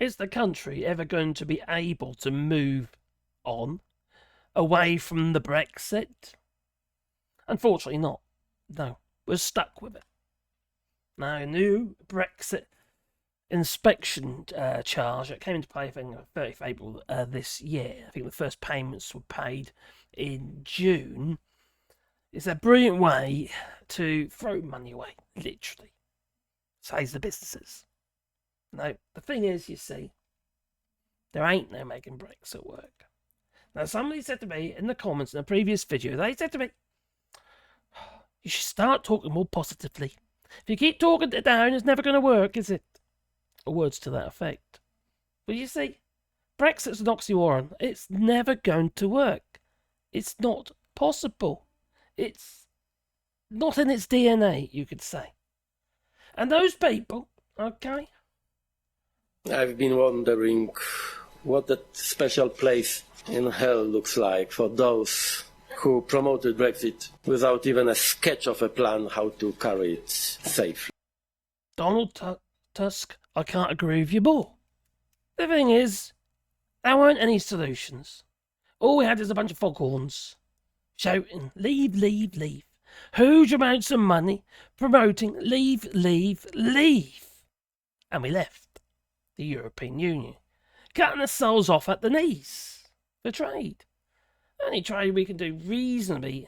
Is the country ever going to be able to move on away from the Brexit? Unfortunately not. No, we're stuck with it. Now, a new Brexit Inspection Charge that came into play, I think, 30th April this year. I think the first payments were paid in June. It's a brilliant way to throw money away, literally. Saves the businesses. Now, the thing is, you see, there ain't no making Brexit work. Now, somebody said to me in the comments in a previous video, they said to me, you should start talking more positively. If you keep talking it down, it's never going to work, is it? Or words to that effect. But you see, Brexit's an oxymoron. It's never going to work. It's not possible. It's not in its DNA, you could say. And those people, okay? I've been wondering what that special place in hell looks like for those who promoted Brexit without even a sketch of a plan how to carry it safely. Donald Tusk, I can't agree with you more. The thing is, there weren't any solutions. All we had is a bunch of foghorns shouting, leave, leave, leave. Huge amounts of money promoting leave, leave, leave. And we left the European Union, cutting ourselves off at the knees for trade. Only trade we can do reasonably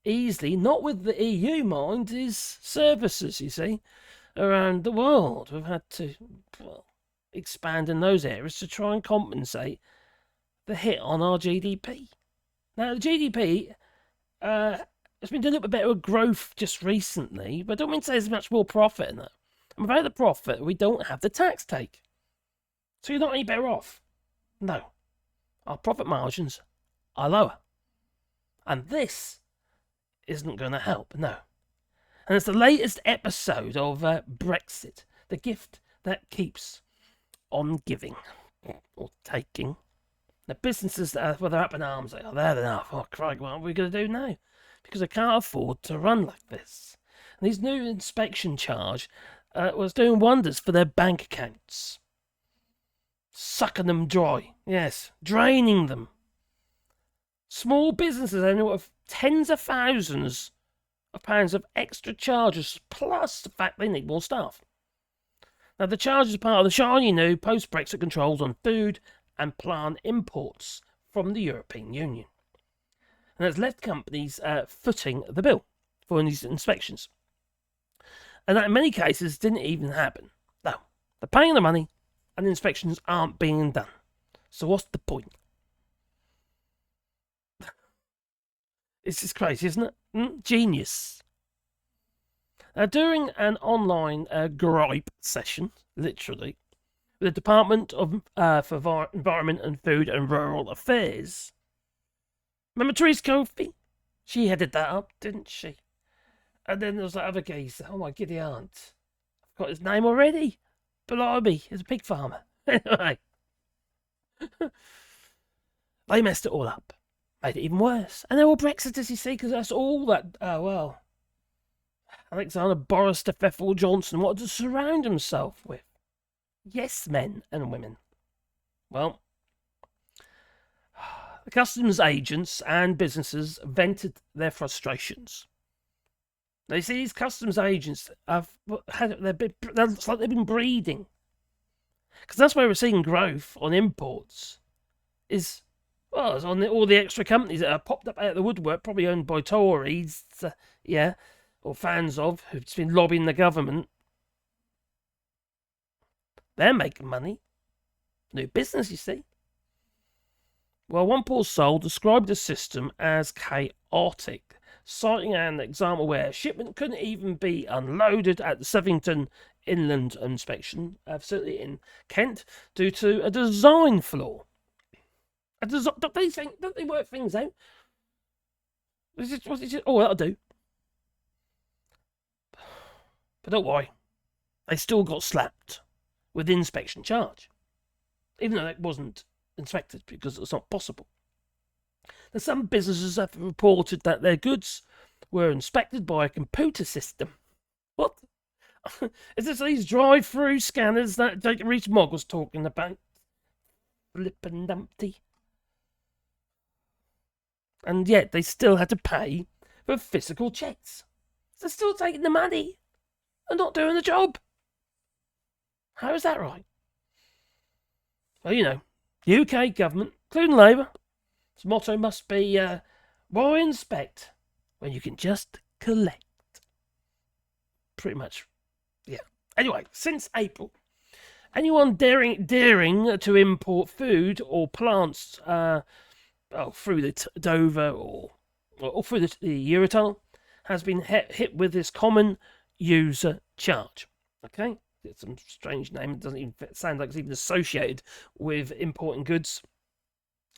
easily, not with the EU, mind, is services, you see, around the world. We've had to, expand in those areas to try and compensate the hit on our GDP. Now, the GDP has been doing a little bit better with growth just recently, but I don't mean to say there's much more profit in it. And without the profit, we don't have the tax take. So you're not any better off. No. Our profit margins are lower. And this isn't going to help, no. And it's the latest episode of Brexit, the gift that keeps on giving or taking. The businesses that are, they're up in arms, they're enough. Oh, crikey, what are we going to do now? Because they can't afford to run like this. And this new inspection charge was doing wonders for their bank accounts. Sucking them dry. Yes, draining them. Small businesses end up with tens of thousands of pounds of extra charges, plus the fact they need more staff. Now, the charge is part of the shiny new post-Brexit controls on food and plant imports from the European Union. And it's left companies footing the bill for these inspections. And that in many cases didn't even happen. No, they're paying the money and the inspections aren't being done. So what's the point? It's just crazy, isn't it? Genius. During an online gripe session, literally, with the Department of for Environment and Food and Rural Affairs. Remember Therese Kofi? She headed that up, didn't she? And then there was that other geezer. Oh my giddy aunt. I've got his name already. Blimey, he's a pig farmer. Anyway. They messed it all up. Made it even worse. And they're all Brexiters, you see, because that's all that, Alexander Boris Steffel Johnson wanted to surround himself with. Yes, men and women. Well, the customs agents and businesses vented their frustrations. They see these customs agents it's like they've been breeding. Because that's where we're seeing growth on imports. It's on all the extra companies that are popped up out of the woodwork, probably owned by Tories, or fans of, who've been lobbying the government. They're making money. New business, you see. Well, one poor soul described the system as chaotic, citing an example where a shipment couldn't even be unloaded at the Sevington Inland Inspection facility in Kent due to a design flaw. Don't they work things out? That'll do. But don't worry, they still got slapped with the inspection charge, even though it wasn't inspected because it's not possible. Now, some businesses have reported that their goods were inspected by a computer system. What? Is this these drive-through scanners that Jacob Rees-Mogg was talking about? Flippin' dumpty. And yet they still had to pay for physical checks. They're still taking the money and not doing the job. How is that right? Well, you know, UK government, including Labour, its motto must be, why inspect when you can just collect? Pretty much, yeah. Anyway, since April, anyone daring to import food or plants through the Dover or through the Eurotunnel has been hit with this common user charge. Okay? It's some strange name. It doesn't even sound like it's even associated with importing goods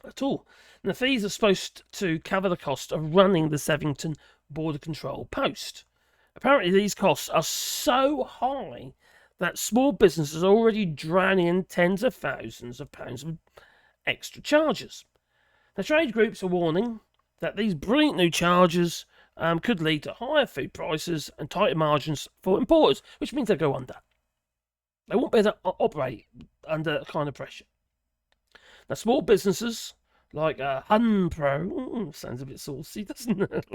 at all. And the fees are supposed to cover the cost of running the Sevington border control post. Apparently, these costs are so high that small businesses are already drowning in tens of thousands of pounds of extra charges. The trade groups are warning that these brilliant new charges could lead to higher food prices and tighter margins for importers, which means they'll go under. They won't be able to operate under that kind of pressure. Now, small businesses like Hunpro, sounds a bit saucy, doesn't it?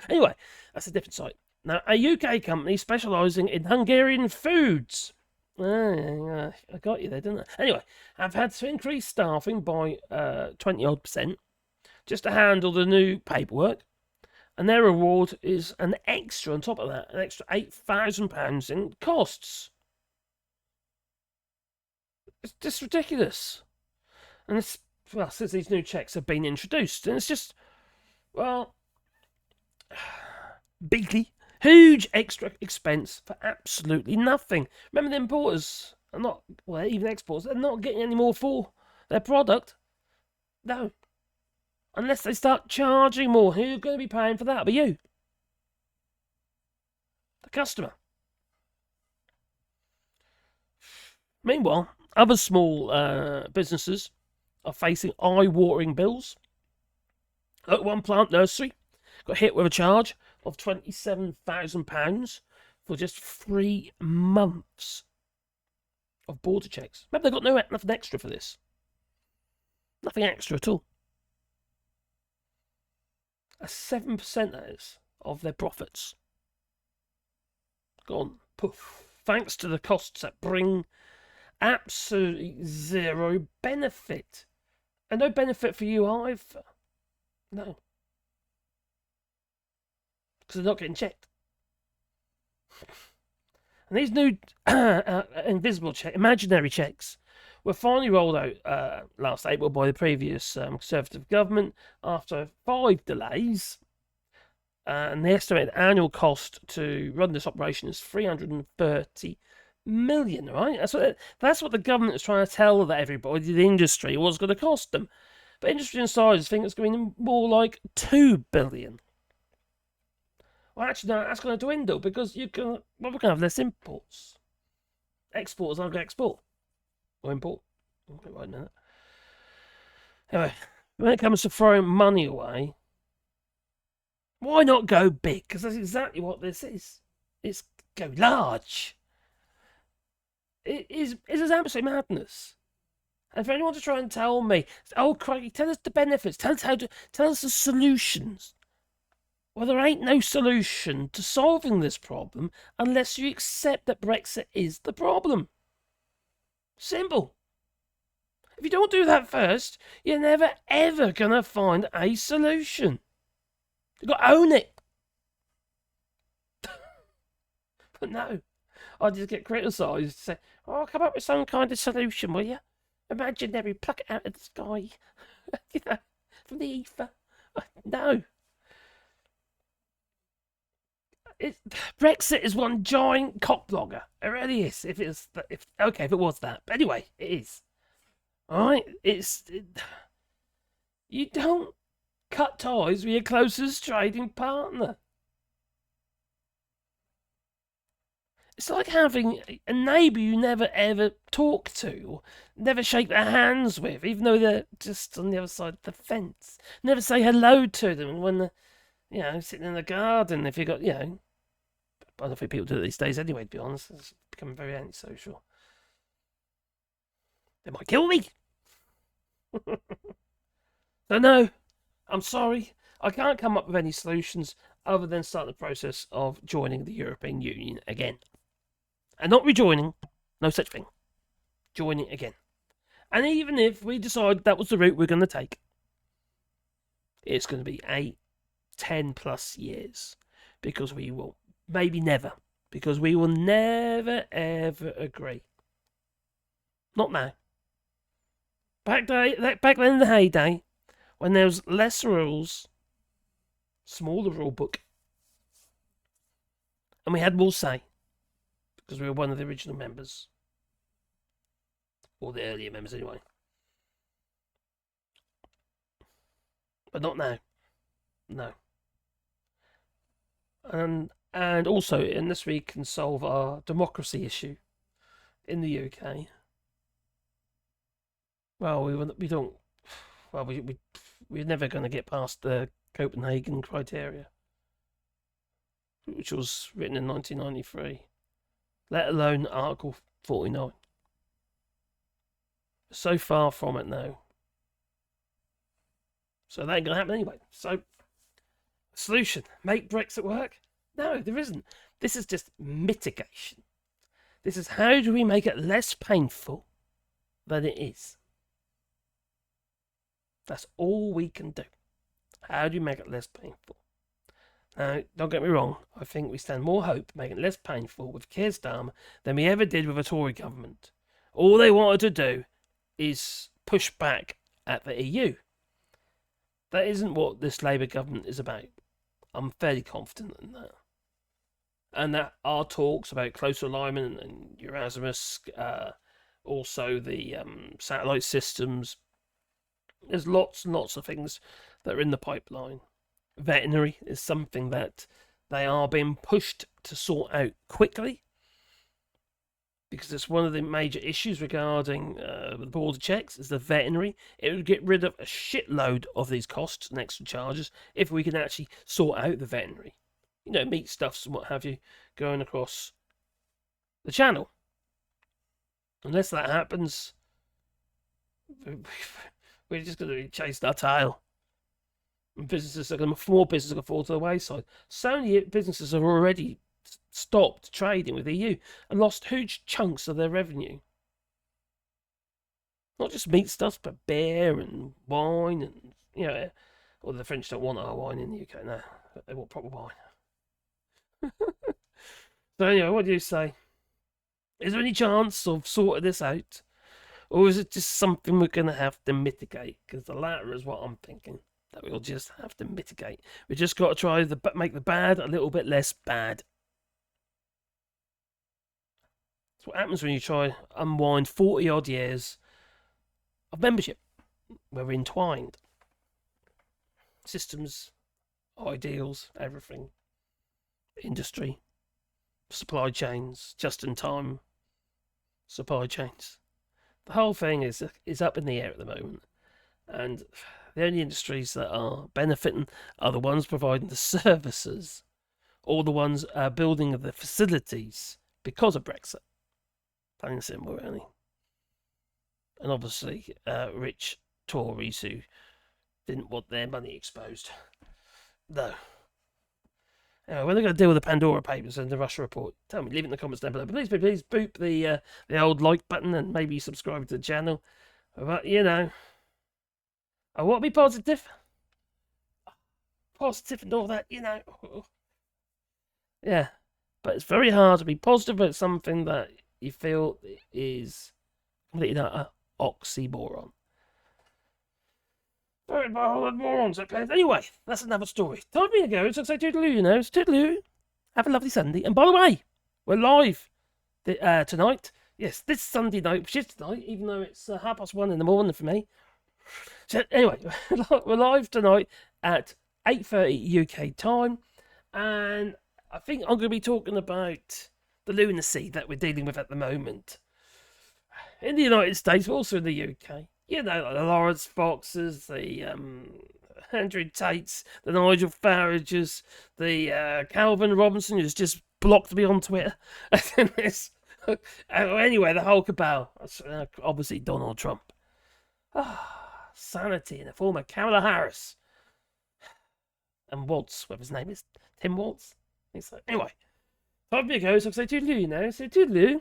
Anyway, that's a different site. Now, a UK company specialising in Hungarian foods. I got you there, didn't I? Anyway, I've had to increase staffing by 20% just to handle the new paperwork. And their reward is an extra, on top of that, an extra £8,000 in costs. It's just ridiculous. And it's, well, since these new checks have been introduced, and it's just, well, beaky, huge extra expense for absolutely nothing. Remember, the importers are not, well, even exporters, they're not getting any more for their product. No. Unless they start charging more. Who's going to be paying for that? But you. The customer. Meanwhile, other small businesses are facing eye-watering bills. Like one plant nursery got hit with a charge of £27,000 for just 3 months of border checks. Remember, they got nothing extra for this. Nothing extra at all. A 7%, that is, of their profits. Gone. Poof. Thanks to the costs that bring absolutely zero benefit. And no benefit for you either. No. Because they're not getting checked. And these new invisible imaginary checks were finally rolled out last April by the previous Conservative government after 5 delays. And the estimated annual cost to run this operation is £330 million, right? That's what the government is trying to tell everybody, the industry, what's going to cost them. But industry insiders think it's going to be more like £2 billion. Well, actually, no, that's going to dwindle because we're going to have less imports. Exporters aren't going to export. Or import. Okay, right now. Anyway, when it comes to throwing money away, why not go big? Because that's exactly what this is. It's go large. It is absolute madness. And for anyone to try and tell me, oh, Craigie, tell us the benefits, tell us the solutions. Well, there ain't no solution to solving this problem unless you accept that Brexit is the problem. Simple. If you don't do that first, you're never ever gonna find a solution. You've got to own it. But no, I just get criticised. Say, oh, come up with some kind of solution, will you? Imaginary, pluck it out of the sky, you know, from the ether. No. Brexit is one giant cockblogger. It really is. If it was that. But anyway, it is. Alright? You don't cut ties with your closest trading partner. It's like having a neighbour you never ever talk to or never shake their hands with, even though they're just on the other side of the fence. Never say hello to them when they're, sitting in the garden if you got, I don't think people do it these days anyway, to be honest. It's becoming very antisocial. They might kill me. So no, I'm sorry. I can't come up with any solutions other than start the process of joining the European Union again. And not rejoining, no such thing. Joining again. And even if we decide that was the route we're going to take, it's going to be 8, 10 plus years. Because we will, maybe never. Because we will never, ever agree. Not now. Back then in the heyday, when there was less rules, smaller rule book, and we had more say, because we were one of the original members. Or the earlier members anyway. But not now. No. And also, unless we can solve our democracy issue in the UK, well, we're never going to get past the Copenhagen criteria, which was written in 1993, let alone Article 49. So far from it now. So that ain't going to happen anyway. So, solution, make Brexit work? No, there isn't. This is just mitigation. This is how do we make it less painful than it is. That's all we can do. How do you make it less painful? Now, don't get me wrong. I think we stand more hope making it less painful with Keir Starmer than we ever did with a Tory government. All they wanted to do is push back at the EU. That isn't what this Labour government is about. I'm fairly confident in that. And that our talks about closer alignment and Erasmus, also the satellite systems, there's lots and lots of things that are in the pipeline. Veterinary is something that they are being pushed to sort out quickly, because it's one of the major issues regarding the border checks is the veterinary. It would get rid of a shitload of these costs and extra charges if we can actually sort out the veterinary. You know, meat stuffs and what have you going across the channel. Unless that happens, we're just going to be chasing our tail. And businesses are going to, more businesses are going to fall to the wayside. So many businesses have already stopped trading with the EU and lost huge chunks of their revenue. Not just meat stuff, but beer and wine and, you know, well, the French don't want our wine in the UK now. They want proper wine. So anyway, what do you say? Is there any chance of sorting this out? Or is it just something we're going to have to mitigate? Because the latter is what I'm thinking. That we'll just have to mitigate. We just got to try to make the bad a little bit less bad. That's what happens when you try to unwind 40 odd years of membership. Where we're entwined. Systems, ideals, everything. Industry. Supply chains. Just in time. Supply chains. The whole thing is up in the air at the moment. And the only industries that are benefiting are the ones providing the services, or the ones building the facilities because of Brexit. Plain and simple, really. And obviously, rich Tories who didn't want their money exposed. No. Anyway, when they're going to deal with the Pandora Papers and the Russia report, tell me, leave it in the comments down below. Please boop the old like button and maybe subscribe to the channel. But, you know, I want to be positive. Positive and all that, you know. Yeah. But it's very hard to be positive about something that you feel is completely utter oxymoron. Very morons, okay. Anyway, that's another story. Time for me to go. So say toodaloo, you know. It's toodaloo. Have a lovely Sunday. And by the way, we're live tonight. Yes, this Sunday night, which is tonight, even though it's 1:30 in the morning for me. So anyway, we're live tonight at 8:30 UK time, and I think I'm going to be talking about the lunacy that we're dealing with at the moment in the United States, but also in the UK. You know, like the Lawrence Foxes, the Andrew Tates, the Nigel Farages, the Calvin Robinson, who's just blocked me on Twitter. And then this, anyway, the whole cabal. Obviously, Donald Trump. Sanity in the form of Kamala Harris and Waltz, whatever his name is, Tim Waltz. Anyway, 5 years ago, so I say toodaloo, you know. So toodaloo.